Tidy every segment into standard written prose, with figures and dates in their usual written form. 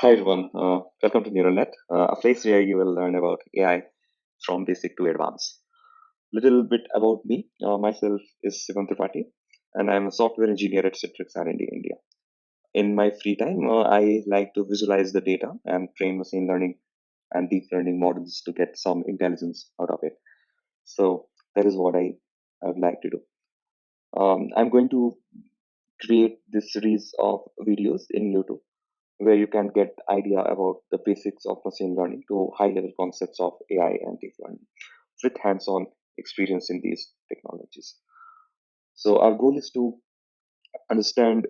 Hi everyone, welcome to NeuroNet, a place where you will learn about AI from basic to advanced. Little bit about me. Myself is Sivam Tripathi, and I'm a software engineer at Citrix R&D India. In my free time, I like to visualize the data and train machine learning and deep learning models to get some intelligence out of it. So that is what I would like to do. I'm going to create this series of videos in YouTube where you can get idea about the basics of machine learning to high level concepts of AI and deep learning with hands-on experience in these technologies. So our goal is to understand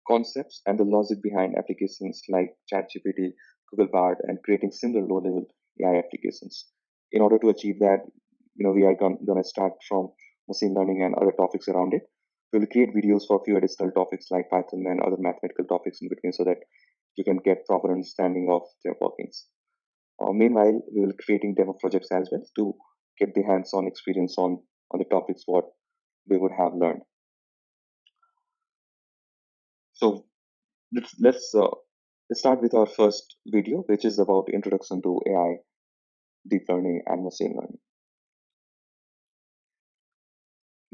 concepts and the logic behind applications like ChatGPT, Google Bard, and creating similar low-level AI applications. In order to achieve that, we are going to start from machine learning and other topics around it. We will create videos for a few additional topics like Python and other mathematical topics in between so that you can get proper understanding of their workings. Meanwhile, we will creating demo projects as well to get the hands-on experience on the topics what we would have learned. So let's start with our first video, which is about introduction to AI, deep learning, and machine learning.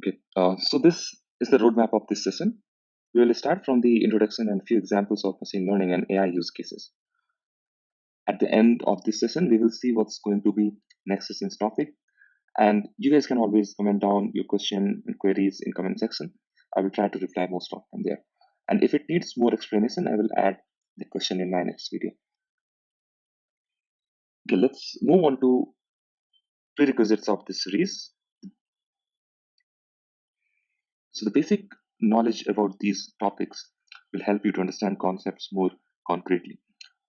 Okay, so this is the roadmap of this session. We will start from the introduction and few examples of machine learning and AI use cases. At the end of this session, we will see what's going to be next session's topic. And you guys can always comment down your question and queries in comment section. I will try to reply most of them there. And if it needs more explanation, I will add the question in my next video. Okay, let's move on to prerequisites of this series. So the basic knowledge about these topics will help you to understand concepts more concretely.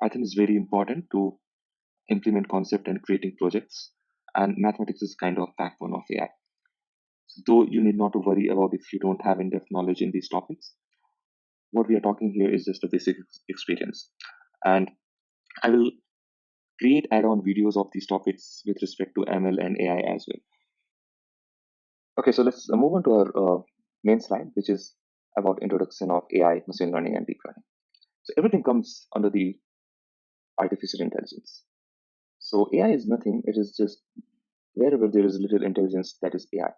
I think it's very important to implement concept and creating projects, and mathematics is kind of backbone of AI. So though you need not to worry about if you don't have in-depth knowledge in these topics, what we are talking here is just a basic experience. And I will create add-on videos of these topics with respect to ML and AI as well. Okay, so let's move on to our main slide, which is about introduction of AI, machine learning, and deep learning. So everything comes under the artificial intelligence. So AI is nothing; it is just wherever there is little intelligence, that is AI,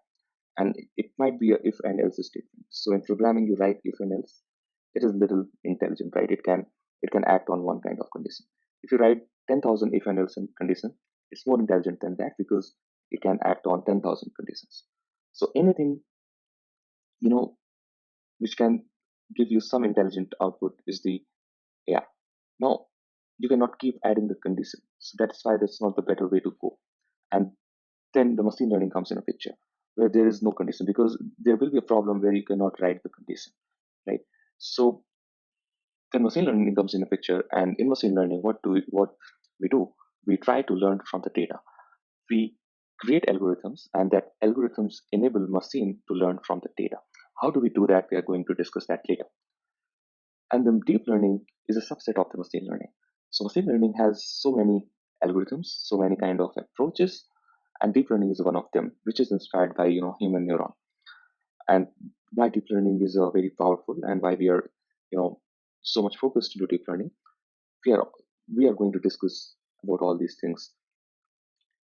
and it might be a if and else statement. So in programming, you write if and else. It is little intelligent, right? It can act on one kind of condition. If you write 10,000 if and else condition, it's more intelligent than that because it can act on 10,000 conditions. So anything you know which can give you some intelligent output is the AI. Now, you cannot keep adding the condition. So that's why that's not the better way to go. And then the machine learning comes in a picture where there is no condition because there will be a problem where you cannot write the condition, right? So then machine learning comes in a picture, and in machine learning, what we do, we try to learn from the data. We create algorithms, and that algorithms enable machine to learn from the data. How do we do that? We are going to discuss that later. And then deep learning is a subset of the machine learning. So machine learning has so many algorithms, so many kind of approaches, and deep learning is one of them, which is inspired by human neuron. And why deep learning is very powerful, and why we are so much focused into deep learning. We are we are going to discuss about all these things,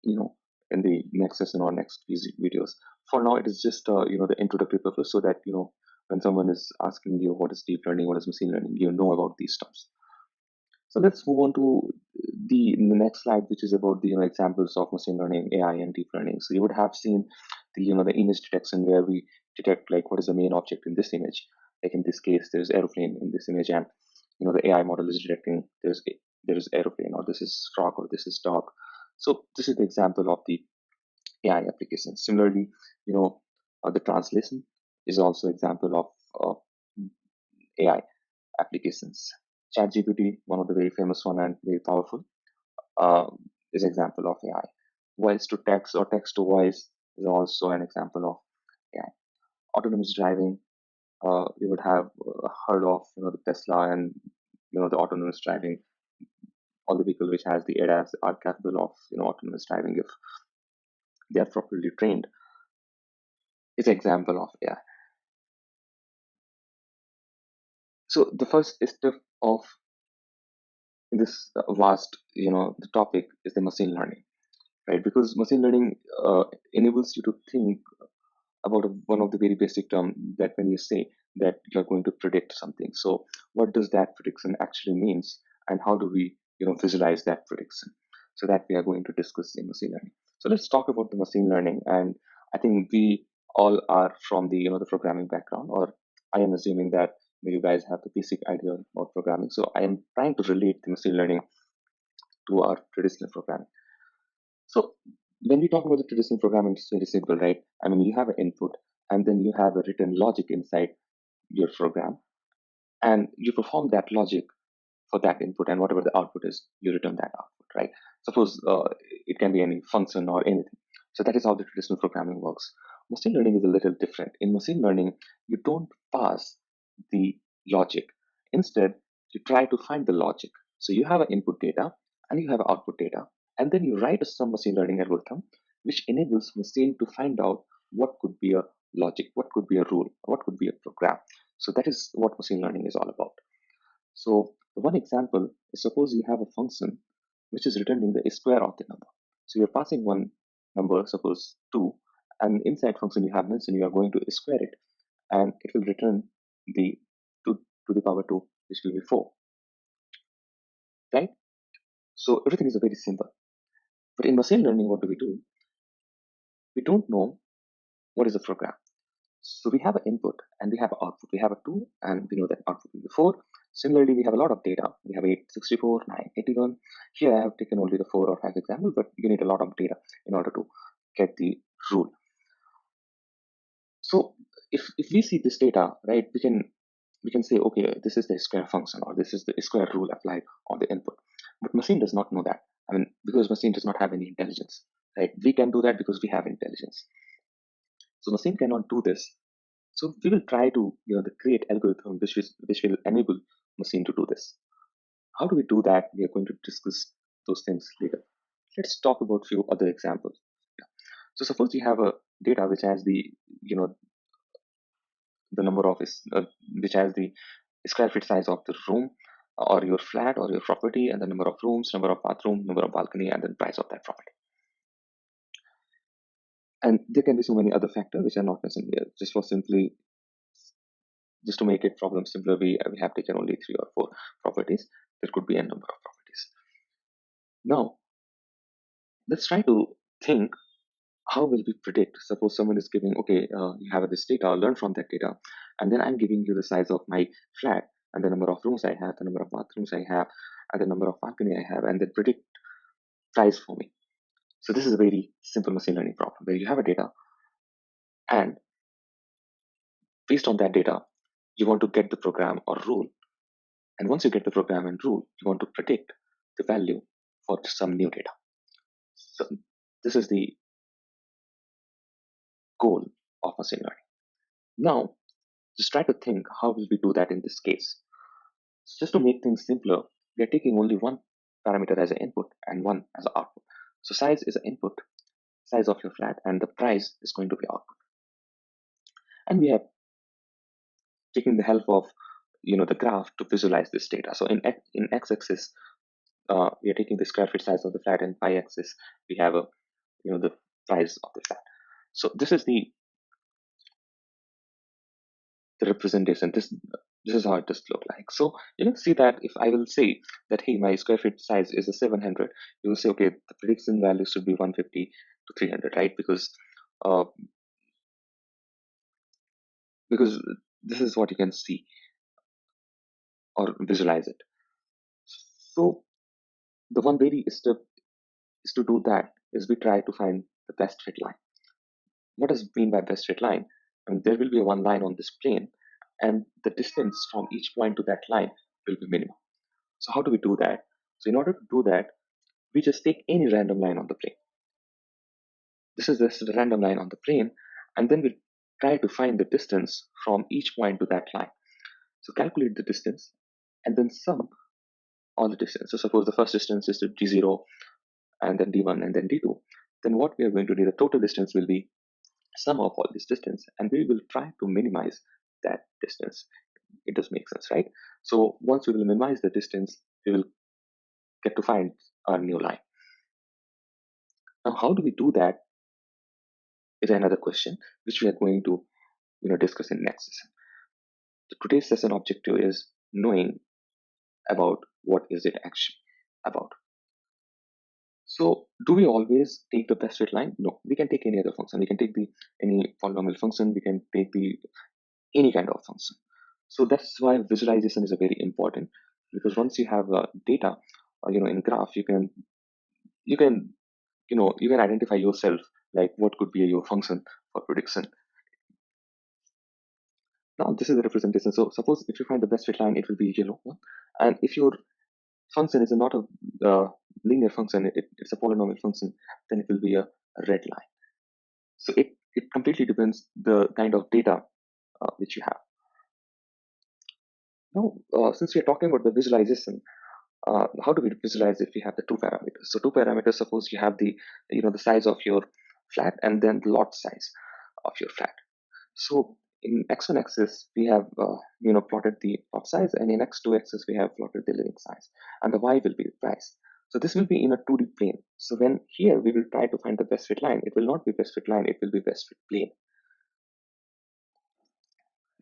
you know, in the next session or next videos. For now, it is just the introductory purpose, so that when someone is asking you what is deep learning, what is machine learning, you know about these stuffs. So let's move on to the next slide, which is about the examples of machine learning, AI, and deep learning. So you would have seen the image detection where we detect like what is the main object in this image. Like in this case, there's aeroplane in this image, and the AI model is detecting there is aeroplane, or this is frog, or this is dog. So this is the example of the AI application. Similarly, the translation is also example of AI applications. ChatGPT, one of the very famous one and very powerful, uh, is example of AI. Voice to text or text to voice is also an example of AI. Autonomous driving, you would have heard of the Tesla and the autonomous driving. All the vehicle which has the ADAS are capable of autonomous driving if they are properly trained. Is example of AI. So the first step of in this vast, the topic is the machine learning, right? Because machine learning enables you to think about one of the very basic term, that when you say that you're going to predict something. So what does that prediction actually means, and how do we, visualize that prediction? So that we are going to discuss in machine learning. So let's talk about the machine learning. And I think we all are from the, the programming background, or I am assuming that you guys have the basic idea about programming. So I am trying to relate the machine learning to our traditional programming. So when we talk about the traditional programming, it's very simple, right? I mean, you have an input, and then you have a written logic inside your program, and you perform that logic for that input, and whatever the output is, you return that output, right? Suppose it can be any function or anything. So that is how the traditional programming works. Machine learning is a little different. In machine learning, you don't pass the logic. Instead, you try to find the logic. So you have an input data and you have output data, and then you write some machine learning algorithm which enables machine to find out what could be a logic, what could be a rule, what could be a program. So that is what machine learning is all about. So one example is, suppose you have a function which is returning the square of the number. So you're passing one number, suppose 2, and inside function you have mentioned you are going to square it, and it will return the 2 to the power 2, which will be 4, right? So everything is very simple. But in machine learning, what do we do? We don't know what is a program. So we have an input and we have an output. We have a 2 and we know that output will be 4. Similarly, we have a lot of data. We have 864, 981. Here I have taken only the 4 or 5 example, but you need a lot of data in order to get the rule. So if we see this data, right, we can say, okay, this is the square function, or this is the square rule applied on the input. But machine does not know that. I mean, because machine does not have any intelligence, right? We can do that because we have intelligence. So machine cannot do this. So we will try to, create algorithm which will enable machine to do this. How do we do that? We are going to discuss those things later. Let's talk about few other examples. Yeah. So suppose you have a data which has the, the number of which has the square feet size of the room, or your flat or your property, and the number of rooms, number of bathroom, number of balcony, and then price of that property. And there can be so many other factors which are not mentioned here. Just to make it problem simpler, we have taken only 3 or 4 properties. There could be a number of properties. Now, let's try to think, how will we predict? Suppose someone is giving, okay, you have this data, learn from that data, and then I'm giving you the size of my flat, and the number of rooms I have, the number of bathrooms I have, and the number of balcony I have, and then predict price for me. So this is a very simple machine learning problem where you have a data, and based on that data, you want to get the program or rule. And once you get the program and rule, you want to predict the value for some new data. So this is the goal of machine learning. Now, just try to think, how will we do that in this case? So just to make things simpler, we are taking only one parameter as an input and one as an output. So size is an input, size of your flat, and the price is going to be output. And we have taken the help of, the graph to visualize this data. So in x-axis, we are taking the square feet size of the flat, and y-axis we have the price of the flat. So this is the representation. This is how it does look like. So you can see that if I will say that, hey, my square feet size is a 700, you will say, okay, the prediction value should be 150 to 300, right? Uh, because this is what you can see or visualize it. So the one very step is to do that is we try to find the best fit line. What does it mean by best fit line? I mean, there will be one line on this plane, and the distance from each point to that line will be minimum. So how do we do that? So in order to do that, we just take any random line on the plane. This is just a random line on the plane, and then we try to find the distance from each point to that line. So calculate the distance and then sum all the distance. So suppose the first distance is to d0, and then d1, and then d2. Then what we are going to do, the total distance will be sum of all this distance, and we will try to minimize that distance. It does make sense, right? So once we will minimize the distance, we will get to find a new line. Now, how do we do that is another question which we are going to discuss in next session. So today's session objective is knowing about what is it actually about. So do we always take the best fit line? No, we can take any other function. We can take the any polynomial function. We can take the any kind of function. So that's why visualization is a very important, because once you have data, in graph, you can you can identify yourself like what could be your function for prediction. Now this is the representation. So suppose if you find the best fit line, it will be yellow one, and if your function is not a linear function, it's a polynomial function, then it will be a red line. So it completely depends the kind of data which you have. Now, since we are talking about the visualization, how do we visualize if we have the two parameters? So two parameters, suppose you have the size of your flat and then the lot size of your flat. So in x1 axis, we have plotted the lot size, and in x2 axis, we have plotted the living size, and the y will be the price. So this will be in a 2D plane. So when here we will try to find the best fit line, it will not be best fit line, it will be best fit plane,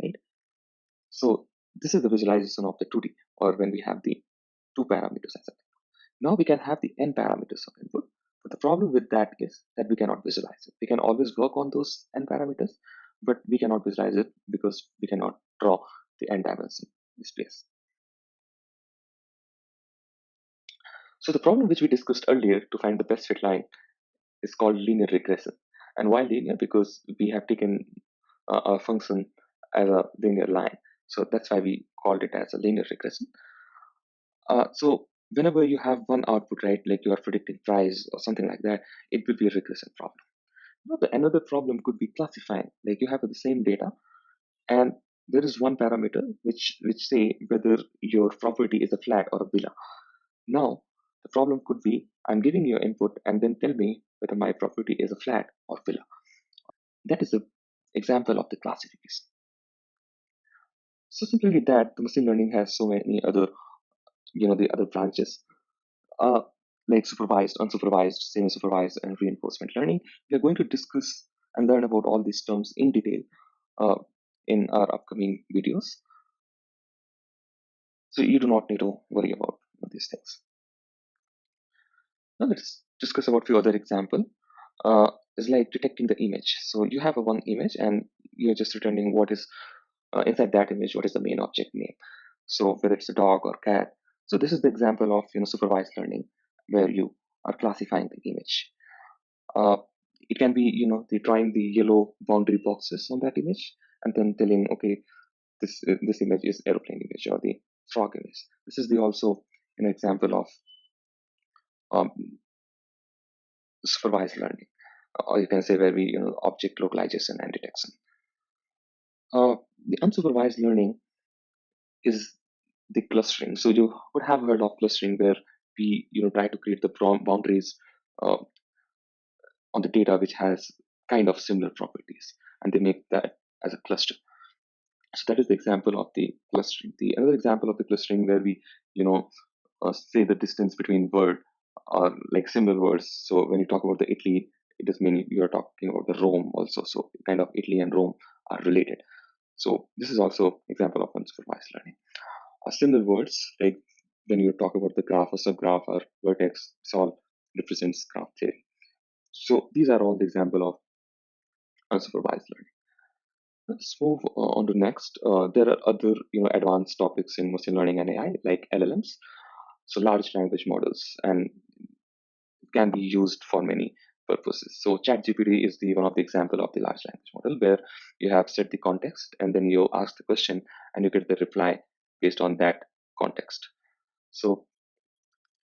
right? So this is the visualization of the 2D, or when we have the two parameters as well. Now we can have the n parameters of input, but the problem with that is that we cannot visualize it. We can always work on those n parameters, but we cannot visualize it because we cannot draw the n dimension space. So the problem which we discussed earlier to find the best fit line is called linear regression. And why linear? Because we have taken a function as a linear line. So that's why we called it as a linear regression. So whenever you have one output, right, like you are predicting price or something like that, it will be a regression problem. Now, another problem could be classifying. Like you have the same data, and there is one parameter which say whether your property is a flat or a villa. Now, the problem could be I'm giving you input and then tell me whether my property is a flat or villa. That is the example of the classification. So simply with that, the machine learning has so many other, the other branches, uh, like supervised, unsupervised, semi-supervised, and reinforcement learning. We are going to discuss and learn about all these terms in detail uh, in our upcoming videos. So you do not need to worry about these things. Now let's discuss about few other example. Is like detecting the image. So you have a one image and you're just returning what is inside that image, what is the main object name. So whether it's a dog or cat. So this is the example of supervised learning where you are classifying the image. Uh, it can be the drawing the yellow boundary boxes on that image and then telling okay this image is aeroplane image or the frog image. This is the also an example of um, supervised learning, or you can say where we object localization and detection. The unsupervised learning is the clustering. So you would have heard of clustering where we try to create the boundaries uh, on the data which has kind of similar properties, and they make that as a cluster. So that is the example of the clustering. The another example of the clustering where we say the distance between word or like similar words. So when you talk about the Italy, it does mean you are talking about the Rome also. So kind of Italy and Rome are related. So this is also example of unsupervised learning. Similar words like when you talk about the graph or subgraph or vertex, this all represents graph theory. So these are all the example of unsupervised learning. Let's move on to next. There are other advanced topics in machine learning and AI like LLMs, so large language models, and can be used for many purposes. So ChatGPT is the one of the example of the large language model where you have set the context and then you ask the question and you get the reply based on that context. So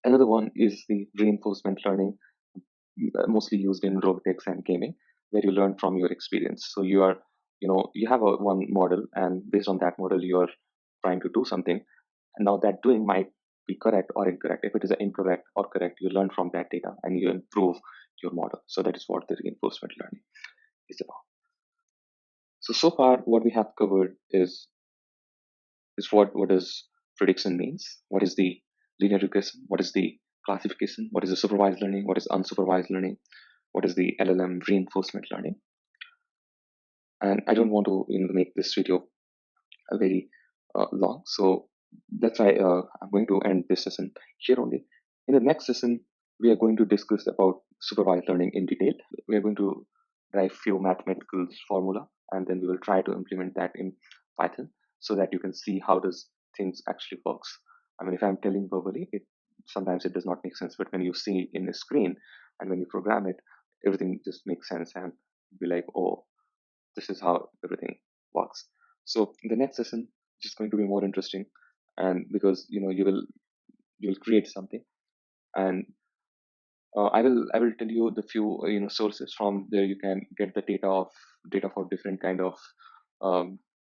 another one is the reinforcement learning, mostly used in robotics and gaming, where you learn from your experience. So you are, you have a one model, and based on that model, you are trying to do something, and now that doing might be correct or incorrect. If it is incorrect or correct, you learn from that data and you improve your model. So that is what the reinforcement learning is about. So far, what we have covered is what does prediction means, what is the linear regression, what is the classification, what is the supervised learning, what is unsupervised learning, what is the LLM reinforcement learning. And I don't want to make this video very long, so that's why I'm going to end this session here only. In the next session, we are going to discuss about supervised learning in detail. We are going to write few mathematical formula, and then we will try to implement that in Python so that you can see how does things actually works. I mean, if I'm telling verbally, it sometimes it does not make sense, but when you see in a screen and when you program it, everything just makes sense and be like, oh, this is how everything works. So in the next session, which is going to be more interesting, and because you will create something, and I will tell you the few sources from there you can get the data for different kind of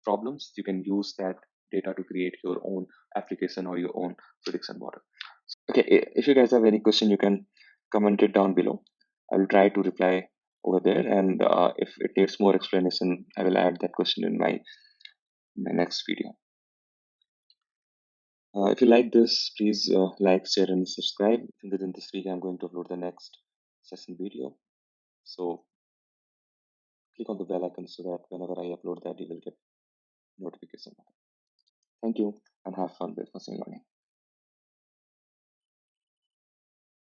problems. You can use that data to create your own application or your own prediction model. Okay, if you guys have any question, you can comment it down below. I will try to reply over there, and if it needs more explanation, I will add that question in my next video. If you like this, please like, share, and subscribe. Within this week, I'm going to upload the next session video. So click on the bell icon so that whenever I upload that, you will get notification. Thank you, and have fun with machine learning.